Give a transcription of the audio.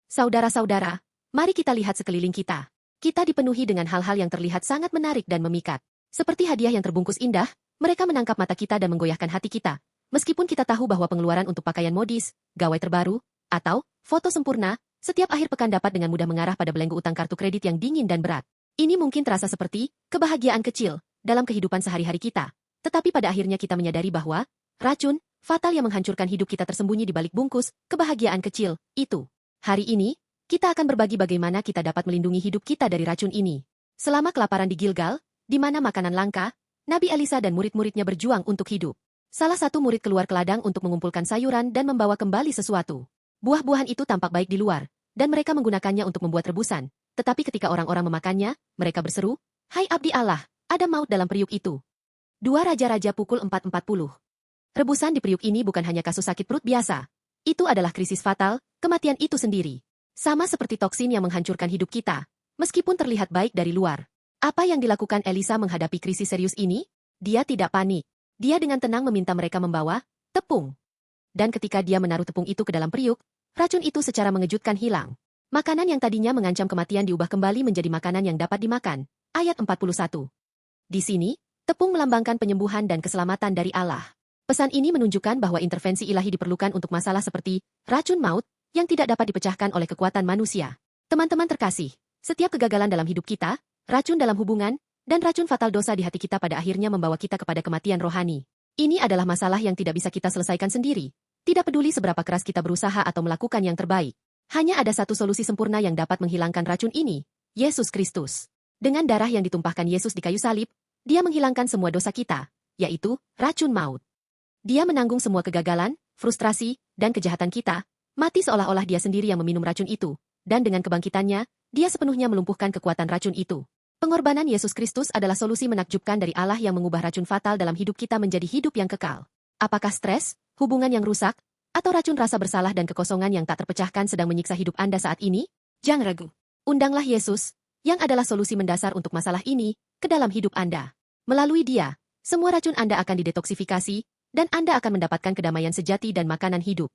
Saudara-saudara, mari kita lihat sekeliling kita. Kita dipenuhi dengan hal-hal yang terlihat sangat menarik dan memikat. Seperti hadiah yang terbungkus indah, mereka menangkap mata kita dan menggoyahkan hati kita. Meskipun kita tahu bahwa pengeluaran untuk pakaian modis, gawai terbaru, atau foto sempurna, setiap akhir pekan dapat dengan mudah mengarah pada belenggu utang kartu kredit yang dingin dan berat. Ini mungkin terasa seperti kebahagiaan kecil dalam kehidupan sehari-hari kita. Tetapi pada akhirnya kita menyadari bahwa racun fatal yang menghancurkan hidup kita tersembunyi di balik bungkus kebahagiaan kecil itu. Hari ini, kita akan berbagi bagaimana kita dapat melindungi hidup kita dari racun ini. Selama kelaparan di Gilgal, di mana makanan langka, Nabi Elisa dan murid-muridnya berjuang untuk hidup. Salah satu murid keluar ke ladang untuk mengumpulkan sayuran dan membawa kembali sesuatu. Buah-buahan itu tampak baik di luar, dan mereka menggunakannya untuk membuat rebusan. Tetapi ketika orang-orang memakannya, mereka berseru, "Hai abdi Allah, ada maut dalam periuk itu." 2 Raja-Raja pukul 4.40. Rebusan di periuk ini bukan hanya kasus sakit perut biasa. Itu adalah krisis fatal, kematian itu sendiri. Sama seperti toksin yang menghancurkan hidup kita, meskipun terlihat baik dari luar. Apa yang dilakukan Elisa menghadapi krisis serius ini? Dia tidak panik. Dia dengan tenang meminta mereka membawa tepung. Dan ketika dia menaruh tepung itu ke dalam periuk, racun itu secara mengejutkan hilang. Makanan yang tadinya mengancam kematian diubah kembali menjadi makanan yang dapat dimakan. Ayat 41. Di sini, tepung melambangkan penyembuhan dan keselamatan dari Allah. Pesan ini menunjukkan bahwa intervensi ilahi diperlukan untuk masalah seperti racun maut yang tidak dapat dipecahkan oleh kekuatan manusia. Teman-teman terkasih, setiap kegagalan dalam hidup kita, racun dalam hubungan, dan racun fatal dosa di hati kita pada akhirnya membawa kita kepada kematian rohani. Ini adalah masalah yang tidak bisa kita selesaikan sendiri. Tidak peduli seberapa keras kita berusaha atau melakukan yang terbaik. Hanya ada satu solusi sempurna yang dapat menghilangkan racun ini, Yesus Kristus. Dengan darah yang ditumpahkan Yesus di kayu salib, Dia menghilangkan semua dosa kita, yaitu racun maut. Dia menanggung semua kegagalan, frustrasi, dan kejahatan kita, mati seolah-olah Dia sendiri yang meminum racun itu, dan dengan kebangkitannya, Dia sepenuhnya melumpuhkan kekuatan racun itu. Pengorbanan Yesus Kristus adalah solusi menakjubkan dari Allah yang mengubah racun fatal dalam hidup kita menjadi hidup yang kekal. Apakah stres, hubungan yang rusak, atau racun rasa bersalah dan kekosongan yang tak terpecahkan sedang menyiksa hidup Anda saat ini? Jangan ragu. Undanglah Yesus, yang adalah solusi mendasar untuk masalah ini, ke dalam hidup Anda. Melalui Dia, semua racun Anda akan didetoksifikasi, dan Anda akan mendapatkan kedamaian sejati dan makanan hidup.